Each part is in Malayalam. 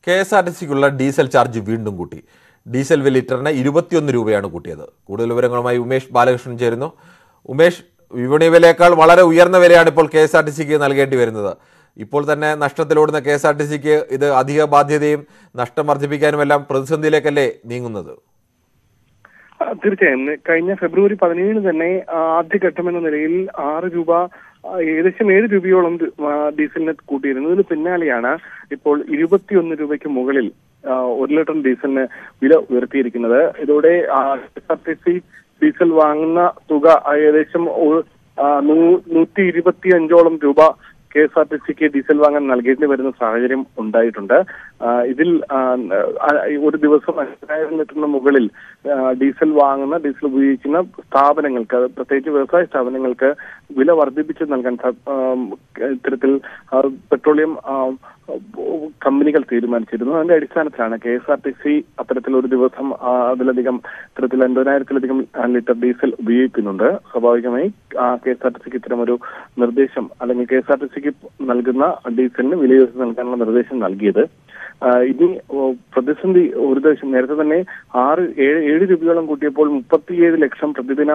KSRTCക്കുള്ള ഡീസൽ ചാർജ് വീണ്ടും കൂട്ടി. ഡീസൽ ലിറ്ററിന് 21 രൂപയാണ് കൂട്ടിയത്. കൂടുതൽ വിവരങ്ങളുമായി ഉമേഷ് ബാലകൃഷ്ണൻ ചേരുന്നു. ഉമേഷ്, വിപണി വിലയേക്കാൾ വളരെ ഉയർന്ന വിലയാണ് ഇപ്പോൾ KSRTCക്ക് നൽകേണ്ടി വരുന്നത്. ഇപ്പോൾ തന്നെ നഷ്ടത്തിലോടുന്ന KSRTCക്ക് ഇത് അധിക ബാധ്യതയും നഷ്ടം വർദ്ധിപ്പിക്കാനുമെല്ലാം പ്രതിസന്ധിയിലേക്കല്ലേ നീങ്ങുന്നത്? തീർച്ചയായും കഴിഞ്ഞ ഫെബ്രുവരി 17 തന്നെ ആദ്യഘട്ടം എന്ന നിലയിൽ 6 രൂപ, ഏകദേശം 7 രൂപയോളം ഡീസലിന് കൂട്ടിയിരുന്നു. ഇതിന് പിന്നാലെയാണ് ഇപ്പോൾ 21 രൂപയ്ക്ക് മുകളിൽ 1 ലിറ്റർ ഡീസലിന് വില ഉയർത്തിയിരിക്കുന്നത്. ഇതോടെ KSRTC ഡീസൽ വാങ്ങുന്ന തുക ഏകദേശം 125ഓളം രൂപ KSRTCക്ക് ഡീസൽ വാങ്ങാൻ നൽകേണ്ടി വരുന്ന സാഹചര്യം ഉണ്ടായിട്ടുണ്ട്. ഇതിൽ ഒരു ദിവസം 5000 ലിറ്ററിന് മുകളിൽ ഡീസൽ ഉപയോഗിക്കുന്ന സ്ഥാപനങ്ങൾക്ക്, പ്രത്യേകിച്ച് വ്യവസായ സ്ഥാപനങ്ങൾക്ക് വില വർദ്ധിപ്പിച്ച് നൽകാൻ ഇത്തരത്തിൽ പെട്രോളിയം കമ്പനികൾ തീരുമാനിച്ചിരുന്നു. അതിന്റെ അടിസ്ഥാനത്തിലാണ് KSRTC അത്തരത്തിൽ ഒരു ദിവസം അതിലധികം ഇത്തരത്തിൽ 50,000-ലധികം ലിറ്റർ ഡീസൽ ഉപയോഗിക്കുന്നുണ്ട്. സ്വാഭാവികമായി KSRTCക്ക് ഇത്തരമൊരു നിർദ്ദേശം, അല്ലെങ്കിൽ KSRTCക്ക് നൽകുന്ന ഡീസലിന് വിലയുയർത്തി നൽകാനുള്ള നിർദ്ദേശം നൽകിയത്. ഇനി പ്രതിസന്ധി ഒരു ദിവസം നേരത്തെ തന്നെ 7 രൂപയോളം കൂട്ടിയപ്പോൾ 37 ലക്ഷം പ്രതിദിന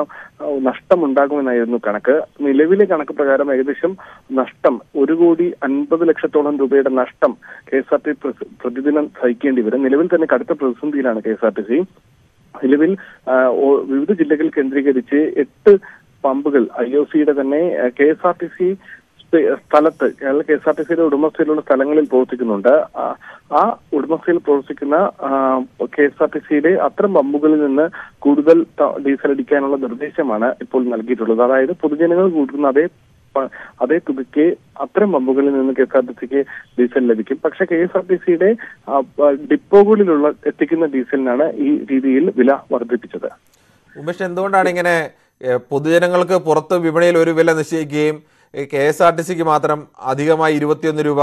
നഷ്ടമുണ്ടാകുമെന്നായിരുന്നു കണക്ക്. നിലവിലെ കണക്ക് പ്രകാരം ഏകദേശം നഷ്ടം 1,50,00,000-ഓളം രൂപയുടെ നഷ്ടം KSRTC പ്രതിദിനം സഹിക്കേണ്ടി വരും. നിലവിൽ തന്നെ കടുത്ത പ്രതിസന്ധിയിലാണ് KSRTC. നിലവിൽ വിവിധ ജില്ലകൾ കേന്ദ്രീകരിച്ച് 8 പമ്പുകൾ IOCയുടെ തന്നെ KSRTC സ്ഥലത്ത്, KSRTCയുടെ ഉടമസ്ഥയിലുള്ള സ്ഥലങ്ങളിൽ പ്രവർത്തിക്കുന്നുണ്ട്. ആ ഉടമസ്ഥയിൽ പ്രവർത്തിക്കുന്ന KSRTCയുടെ അത്തരം പമ്പുകളിൽ നിന്ന് കൂടുതൽ ഡീസൽ അടിക്കാനുള്ള നിർദ്ദേശമാണ് ഇപ്പോൾ നൽകിയിട്ടുള്ളത്. അതായത് പൊതുജനങ്ങൾ കൂട്ടുന്ന അതേ തുകയ്ക്ക് അത്തരം പമ്പുകളിൽ നിന്ന് KSRTCക്ക് ഡീസൽ ലഭിക്കും. പക്ഷെ KSRTCയുടെ ഡിപ്പോകളിലുള്ള എത്തിക്കുന്ന ഡീസലിനാണ് ഈ രീതിയിൽ വില വർദ്ധിപ്പിച്ചത്. ഉമേഷ്, എന്തുകൊണ്ടാണ് ഇങ്ങനെ പൊതുജനങ്ങൾക്ക് പുറത്ത് വിപണിയിൽ ഒരു വില നിശ്ചയിക്കുകയും KSRTCക്ക് മാത്രം അധികമായി 21 രൂപ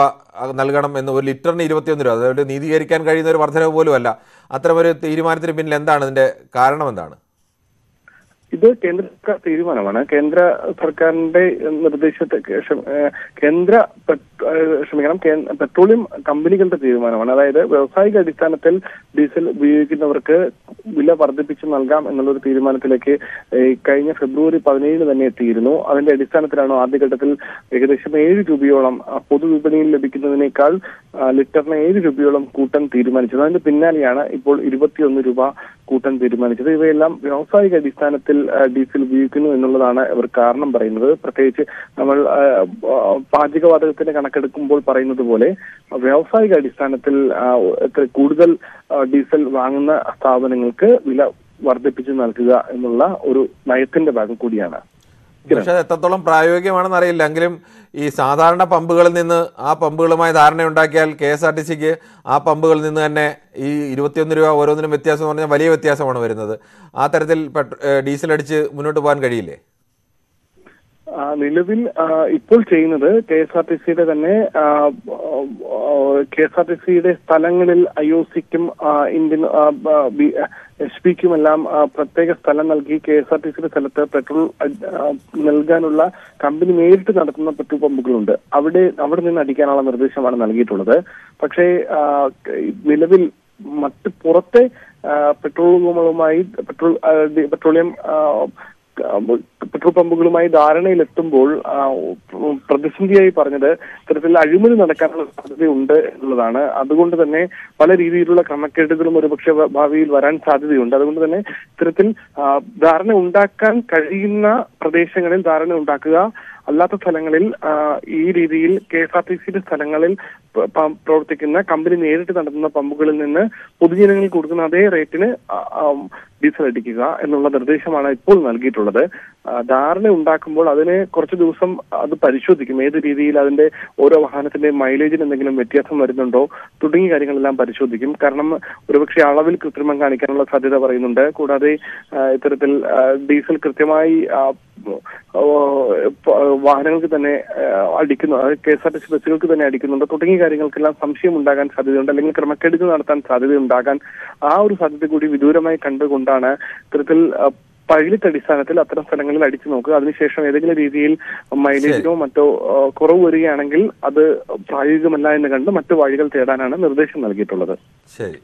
നൽകണം എന്ന്, ഒരു ലിറ്ററിന് 21 രൂപ, അതായത് നീതീകരിക്കാൻ കഴിയുന്ന ഒരു വർധനവ് പോലുമല്ല, അത്തരമൊരു തീരുമാനത്തിന് പിന്നിൽ എന്താണ്, ഇതിന്റെ കാരണം എന്താണ്? ഇത് കേന്ദ്ര സർക്കാർ തീരുമാനമാണ്. കേന്ദ്ര സർക്കാരിന്റെ പെട്രോളിയം കമ്പനികളുടെ തീരുമാനമാണ്. അതായത് വ്യാവസായിക അടിസ്ഥാനത്തിൽ ഡീസൽ ഉപയോഗിക്കുന്നവർക്ക് വില വർദ്ധിപ്പിച്ച് നൽകാം എന്നുള്ളൊരു തീരുമാനത്തിലേക്ക് കഴിഞ്ഞ ഫെബ്രുവരി 17 തന്നെ എത്തിയിരുന്നു. അതിന്റെ അടിസ്ഥാനത്തിലാണ് ആദ്യഘട്ടത്തിൽ ഏകദേശം 7 രൂപയോളം പൊതുവിപണിയിൽ ലഭിക്കുന്നതിനേക്കാൾ ലിറ്ററിന് 7 രൂപയോളം കൂട്ടാൻ തീരുമാനിച്ചത്. അതിന്റെ പിന്നാലെയാണ് ഇപ്പോൾ 21 രൂപ കൂട്ടാൻ തീരുമാനിച്ചത്. ഇവയെല്ലാം വ്യാവസായിക അടിസ്ഥാനത്തിൽ ഡീസൽ ഉപയോഗിക്കുന്നു എന്നുള്ളതാണ് ഇവർ കാരണം പറയുന്നത്. പ്രത്യേകിച്ച് നമ്മൾ പാചകവാതകത്തിന്റെ കണക്കെടുക്കുമ്പോൾ പറയുന്നത് പോലെ വ്യാവസായിക അടിസ്ഥാനത്തിൽ കൂടുതൽ ഡീസൽ വാങ്ങുന്ന സ്ഥാപനങ്ങൾക്ക് വില വർദ്ധിപ്പിച്ച് നൽകുക എന്നുള്ള ഒരു നയത്തിന്റെ ഭാഗം കൂടിയാണ്. പക്ഷെ എത്രത്തോളം പ്രായോഗികമാണെന്ന് അറിയില്ല. എങ്കിലും ഈ സാധാരണ പമ്പുകളിൽ നിന്ന് ആ പമ്പുകളുമായി ധാരണയുണ്ടാക്കിയാൽ KSRTCക്ക് ആ പമ്പുകളിൽ നിന്ന് തന്നെ ഈ 21 രൂപ ഓരോന്നിനും വ്യത്യാസം എന്ന് പറഞ്ഞാൽ വലിയ വ്യത്യാസമാണ് വരുന്നത്. ആ തരത്തിൽ ഡീസൽ അടിച്ച് മുന്നോട്ട് പോകാൻ കഴിയില്ലേ? നിലവിൽ ഇപ്പോൾ ചെയ്യുന്നത് KSRTCയുടെ സ്ഥലങ്ങളിൽ IOCക്കും ഇന്ത്യൻ HPക്കുമെല്ലാം പ്രത്യേക സ്ഥലം നൽകി KSRTCയുടെ സ്ഥലത്ത് പെട്രോൾ നൽകാനുള്ള കമ്പനി നേരിട്ട് നടത്തുന്ന പെട്രോൾ പമ്പുകളുണ്ട്. അവിടെ നിന്ന് അടിക്കാനുള്ള നിർദ്ദേശമാണ് നൽകിയിട്ടുള്ളത്. പക്ഷേ നിലവിൽ മറ്റ് പുറത്തെ പെട്രോളിയം പമ്പുകളുമായി ധാരണയിലെത്തുമ്പോൾ പ്രതിസന്ധിയായി പറഞ്ഞത് ഇത്തരത്തിൽ അഴിമതി നടക്കാനുള്ള സാധ്യതയുണ്ട് എന്നുള്ളതാണ്. അതുകൊണ്ട് തന്നെ പല രീതിയിലുള്ള ക്രമക്കേടുകളും ഒരുപക്ഷെ ഭാവിയിൽ വരാൻ സാധ്യതയുണ്ട്. അതുകൊണ്ട് തന്നെ ഇത്തരത്തിൽ ധാരണ ഉണ്ടാക്കാൻ കഴിയുന്ന പ്രദേശങ്ങളിൽ ധാരണ ഉണ്ടാക്കുക, അല്ലാത്ത സ്ഥലങ്ങളിൽ ഈ രീതിയിൽ KSRTCയുടെ സ്ഥലങ്ങളിൽ പ്രവർത്തിക്കുന്ന കമ്പനി നേരിട്ട് നടത്തുന്ന പമ്പുകളിൽ നിന്ന് പൊതുജനങ്ങൾക്ക് കൊടുക്കുന്ന അതേ റേറ്റിന് ഡീസൽ അടിക്കുക എന്നുള്ള നിർദ്ദേശമാണ് ഇപ്പോൾ നൽകിയിട്ടുള്ളത്. ധാരണ ഉണ്ടാക്കുമ്പോൾ അതിന് കുറച്ച് ദിവസം അത് പരിശോധിക്കും. ഏത് രീതിയിൽ അതിന്റെ ഓരോ വാഹനത്തിന്റെ മൈലേജിന് എന്തെങ്കിലും വ്യത്യാസം വരുന്നുണ്ടോ തുടങ്ങിയ കാര്യങ്ങളെല്ലാം പരിശോധിക്കും. കാരണം ഒരുപക്ഷെ അളവിൽ കൃത്രിമം കാണിക്കാനുള്ള സാധ്യത പറയുന്നുണ്ട്. കൂടാതെ ഇത്തരത്തിൽ ഡീസൽ കൃത്യമായി വാഹനങ്ങൾക്ക് തന്നെ അടിക്കുന്നു, KSRTC ബസ്സുകൾക്ക് തന്നെ അടിക്കുന്നുണ്ട് തുടങ്ങിയ കാര്യങ്ങൾക്കെല്ലാം സംശയം ഉണ്ടാകാൻ സാധ്യതയുണ്ട്. അല്ലെങ്കിൽ ക്രമക്കേടുകൾ നടത്താൻ സാധ്യതയുണ്ടാകാൻ ആ ഒരു സാധ്യത കൂടി വിദൂരമായി കണ്ടുകൊണ്ടാണ് ഇത്തരത്തിൽ പൈലറ്റ് അടിസ്ഥാനത്തിൽ അത്തരം സ്ഥലങ്ങളിൽ അടിച്ചു നോക്കുക. അതിനുശേഷം ഏതെങ്കിലും രീതിയിൽ മൈലേജിനോ മറ്റോ കുറവ് വരികയാണെങ്കിൽ അത് പ്രായോഗികമല്ല എന്ന് കണ്ട് മറ്റു വഴികൾ തേടാനാണ് നിർദ്ദേശം നൽകിയിട്ടുള്ളത്. ശരി.